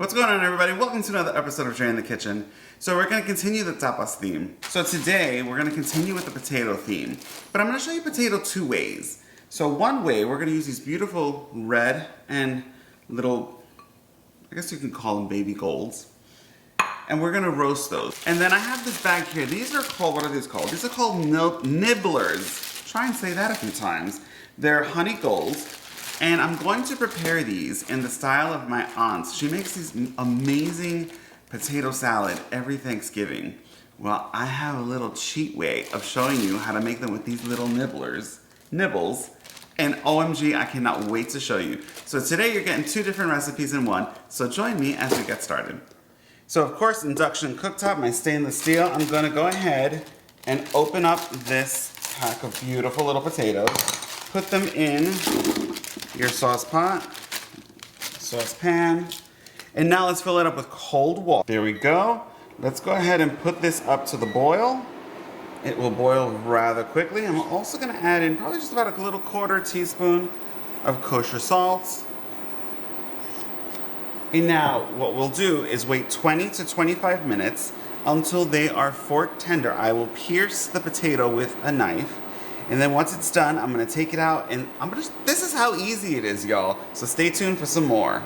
What's going on, everybody? Welcome to another episode of Jay in the Kitchen. So we're going to continue the tapas theme. So today we're going to continue with the potato theme, but I'm going to show you potato two ways. So one way, we're going to use these beautiful red and little, I guess you can call them baby golds, and we're going to roast those. And then I have this bag here. These are called, what are these called? These are called nibblers. Try and say that a few times. They're honey golds. And I'm going to prepare these in the style of my aunt. She makes these amazing potato salad every Thanksgiving. Well, I have a little cheat way of showing you how to make them with these little nibbles. And OMG, I cannot wait to show you. So today you're getting two different recipes in one. So join me as we get started. So of course, induction cooktop, my stainless steel. I'm gonna go ahead and open up this pack of beautiful little potatoes. Put them in your saucepan, and now let's fill it up with cold water. There we go. Let's go ahead and put this up to the boil. It will boil rather quickly. I'm also going to add in probably just about a little quarter teaspoon of kosher salt. And now what we'll do is wait 20 to 25 minutes until they are fork tender. I will pierce the potato with a knife. And then once it's done, I'm gonna take it out and this is how easy it is, y'all. So stay tuned for some more.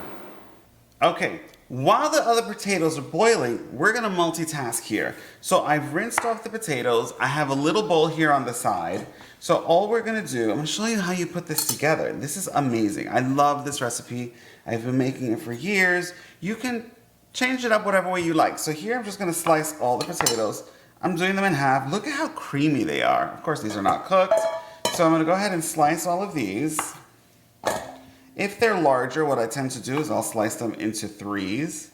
Okay, while the other potatoes are boiling, we're gonna multitask here. So I've rinsed off the potatoes. I have a little bowl here on the side. So all we're gonna do, I'm gonna show you how you put this together. This is amazing. I love this recipe. I've been making it for years. You can change it up whatever way you like. So here I'm just gonna slice all the potatoes. I'm doing them in half. Look at how creamy they are. Of course, these are not cooked. So I'm gonna go ahead and slice all of these. If they're larger, what I tend to do is I'll slice them into threes.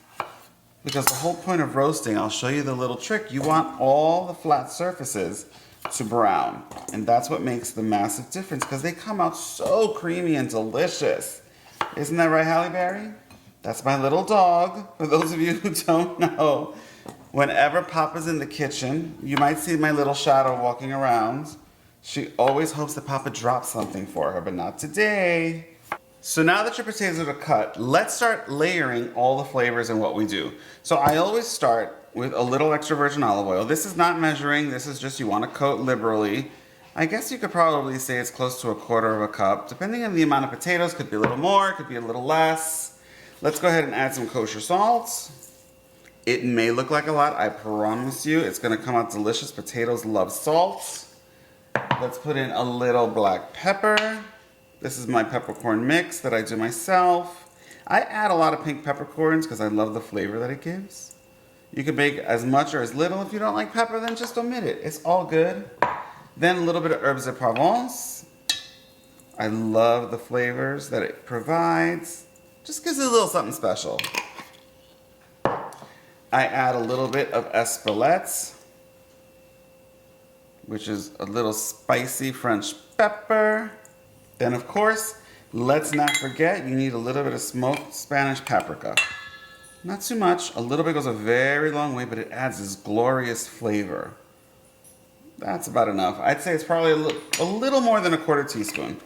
Because the whole point of roasting, I'll show you the little trick. You want all the flat surfaces to brown. And that's what makes the massive difference because they come out so creamy and delicious. Isn't that right, Halle Berry? That's my little dog, for those of you who don't know. Whenever Papa's in the kitchen, you might see my little shadow walking around. She always hopes that Papa drops something for her, but not today. So now that your potatoes are cut, let's start layering all the flavors in what we do. So I always start with a little extra virgin olive oil. This is not measuring, this is just you want to coat liberally. I guess you could probably say it's close to a quarter of a cup. Depending on the amount of potatoes, could be a little more, could be a little less. Let's go ahead and add some kosher salt. It may look like a lot, I promise you, it's gonna come out delicious. Potatoes love salt. Let's put in a little black pepper. This is my peppercorn mix that I do myself. I add a lot of pink peppercorns because I love the flavor that it gives. You can bake as much or as little. If you don't like pepper, then just omit it. It's all good. Then a little bit of herbes de Provence. I love the flavors that it provides. Just gives it a little something special. I add a little bit of escalette, which is a little spicy French pepper. Then of course, let's not forget, you need a little bit of smoked Spanish paprika. Not too much, a little bit goes a very long way, but it adds this glorious flavor. That's about enough. I'd say it's probably a little more than a quarter teaspoon.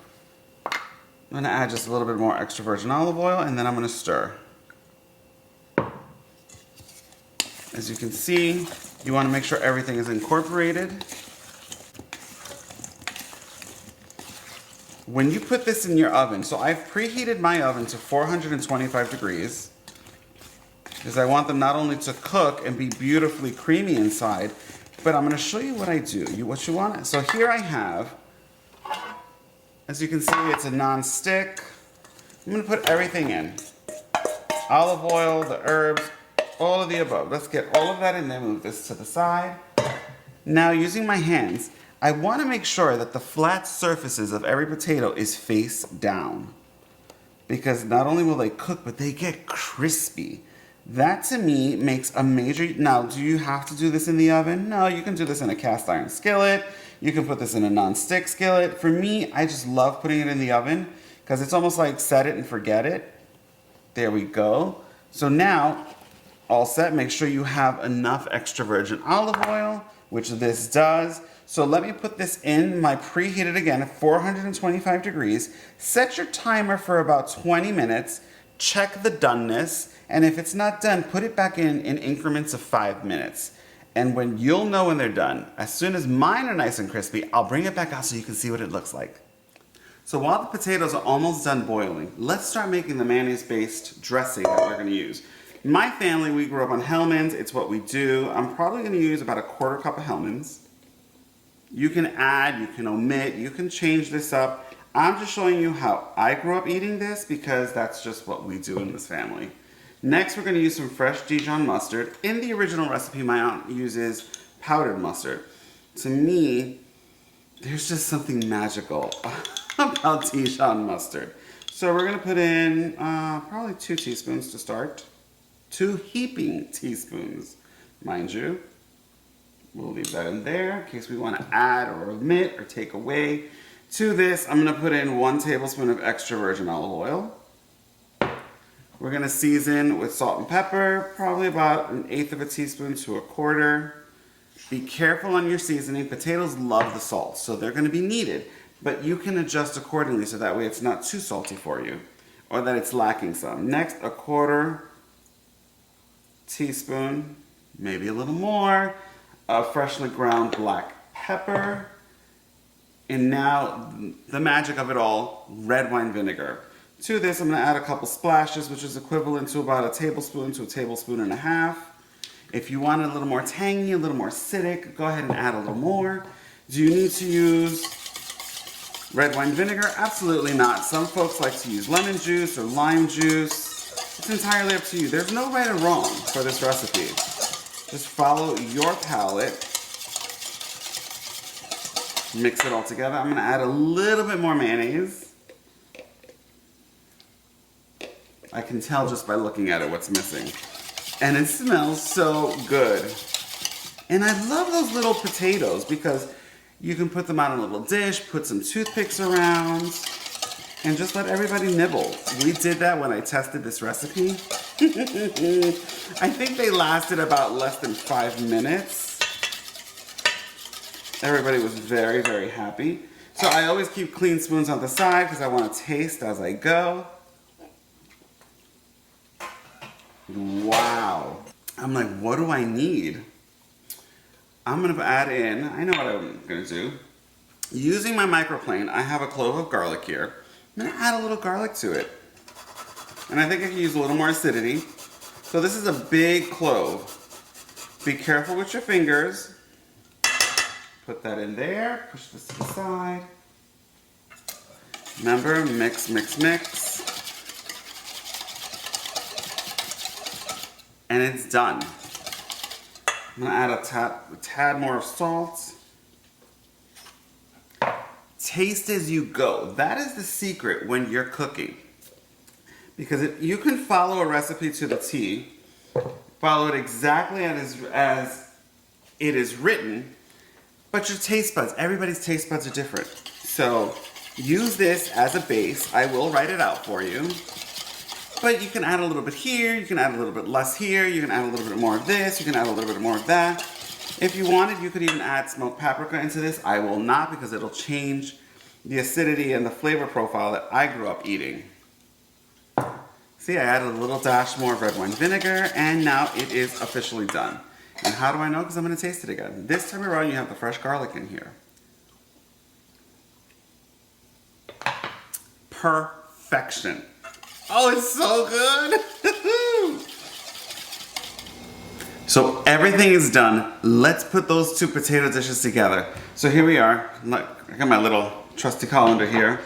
I'm gonna add just a little bit more extra virgin olive oil and then I'm gonna stir. As you can see, you want to make sure everything is incorporated. When you put this in your oven, so I've preheated my oven to 425 degrees because I want them not only to cook and be beautifully creamy inside, but I'm going to show you what I do. What you want. So here I have, as you can see, it's a non-stick. I'm going to put everything in. Olive oil, the herbs, all of the above. Let's get all of that in there, move this to the side. Now using my hands, I want to make sure that the flat surfaces of every potato is face down. Because not only will they cook, but they get crispy. That to me makes a major, now do you have to do this in the oven? No, you can do this in a cast iron skillet. You can put this in a non-stick skillet. For me, I just love putting it in the oven because it's almost like set it and forget it. There we go. So now, all set, make sure you have enough extra virgin olive oil, which this does. So let me put this in my preheated again at 425 degrees. Set your timer for about 20 minutes. check the doneness, and if it's not done, put it back in increments of 5 minutes. And when you'll know when they're done, as soon as mine are nice and crispy, I'll bring it back out so you can see what it looks like. So while the potatoes are almost done boiling, let's start making the mayonnaise-based dressing that we're gonna use. In my family, we grew up on Hellman's. It's what we do. I'm probably gonna use about a 1/4 cup of Hellman's. You can add, you can omit, you can change this up. I'm just showing you how I grew up eating this because that's just what we do in this family. Next, we're gonna use some fresh Dijon mustard. In the original recipe, my aunt uses powdered mustard. To me, there's just something magical about Dijon mustard. So we're gonna put in probably 2 teaspoons to start. 2 heaping teaspoons, mind you. We'll leave that in there in case we want to add or omit or take away. To this, I'm going to put in 1 tablespoon of extra virgin olive oil. We're going to season with salt and pepper, probably about 1/8 of a teaspoon to 1/4. Be careful on your seasoning. Potatoes love the salt, so they're going to be needed. But you can adjust accordingly so that way it's not too salty for you or that it's lacking some. Next, 1/4 teaspoon, maybe a little more, of freshly ground black pepper. And now, the magic of it all, red wine vinegar. To this, I'm going to add a couple splashes, which is equivalent to about 1 tablespoon to 1.5 tablespoons. If you want it a little more tangy, a little more acidic, go ahead and add a little more. Do you need to use red wine vinegar? Absolutely not. Some folks like to use lemon juice or lime juice. It's entirely up to you. There's no right or wrong for this recipe. Just follow your palate. Mix it all together. I'm going to add a little bit more mayonnaise. I can tell just by looking at it what's missing. And it smells so good. And I love those little potatoes because you can put them on a little dish, put some toothpicks around, and just let everybody nibble. We did that when I tested this recipe. I think they lasted about less than 5 minutes. Everybody was very, very happy. So I always keep clean spoons on the side because I want to taste as I go. Wow. I'm like, what do I need? I'm going to add in, I know what I'm going to do. Using my microplane, I have a clove of garlic here. I'm going to add a little garlic to it. And I think I can use a little more acidity. So this is a big clove. Be careful with your fingers. Put that in there. Push this to the side. Remember, mix, mix, mix. And it's done. I'm going to add a tad more of salt. Taste as you go. That is the secret when you're cooking. Because you can follow a recipe to the T, follow it exactly as it is written, but your taste buds, everybody's taste buds are different. So use this as a base. I will write it out for you. But you can add a little bit here, you can add a little bit less here, you can add a little bit more of this, you can add a little bit more of that. If you wanted, you could even add smoked paprika into this. I will not because it'll change the acidity and the flavor profile that I grew up eating. See, I added a little dash more of red wine vinegar, and now it is officially done. And how do I know? Because I'm going to taste it again. This time around, you have the fresh garlic in here. Perfection. Oh, it's so good. So everything is done. Let's put those 2 potato dishes together. So here we are. Look, I got my little trusty colander here,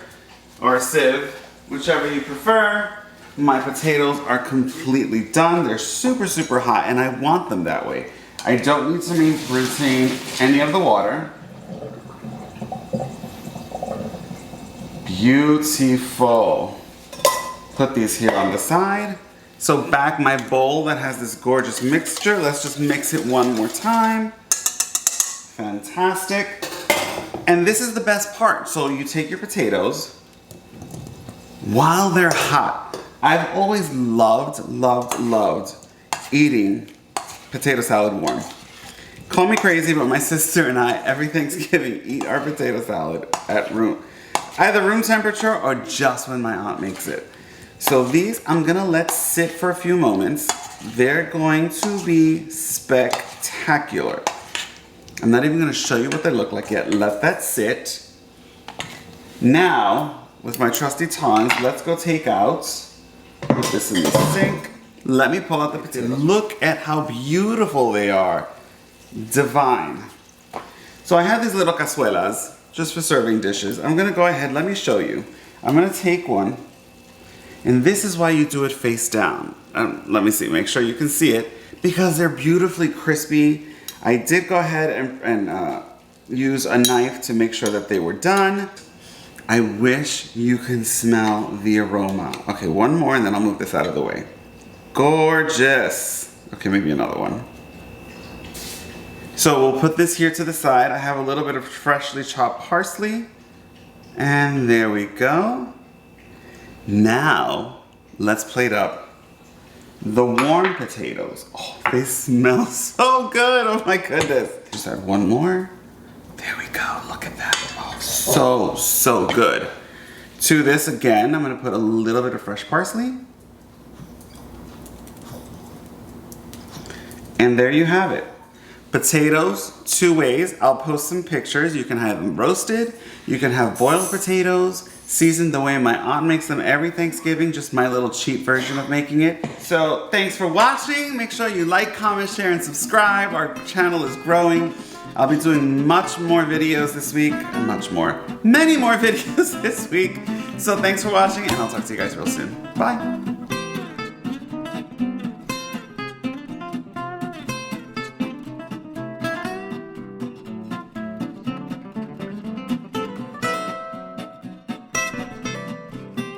or a sieve, whichever you prefer. My potatoes are completely done. They're super, super hot, and I want them that way. I don't need to retain any of the water. Beautiful. Put these here on the side. So back my bowl that has this gorgeous mixture. Let's just mix it one more time. Fantastic. And this is the best part. So you take your potatoes while they're hot. I've always loved eating potato salad warm. Call me crazy, but my sister and I, every Thanksgiving, eat our potato salad at either room temperature or just when my aunt makes it. So these I'm gonna let sit for a few moments. They're going to be spectacular. I'm not even gonna show you what they look like yet. Let that sit. Now, with my trusty tongs, let's go take out, put this in the sink. Let me pull out the potatoes. Look at how beautiful they are. Divine. So I have these little cazuelas, just for serving dishes. I'm gonna go ahead, let me show you. I'm gonna take one, and this is why you do it face down. Let me see, make sure you can see it, because they're beautifully crispy. I did go ahead and use a knife to make sure that they were done. I wish you can smell the aroma. Okay, one more and then I'll move this out of the way. Gorgeous. Okay, maybe another one. So we'll put this here to the side. I have a little bit of freshly chopped parsley. And there we go. Now, let's plate up the warm potatoes. Oh, they smell so good. Oh my goodness. Just add one more. There we go. Look at that. Oh, so good. To this again, I'm going to put a little bit of fresh parsley. And there you have it. Potatoes, two ways. I'll post some pictures. You can have them roasted. You can have boiled potatoes, seasoned the way my aunt makes them every Thanksgiving, just my little cheap version of making it. So thanks for watching. Make sure you like, comment, share, and subscribe. Our channel is growing. I'll be doing much more videos this week. Many more videos this week. So thanks for watching, and I'll talk to you guys real soon. Bye.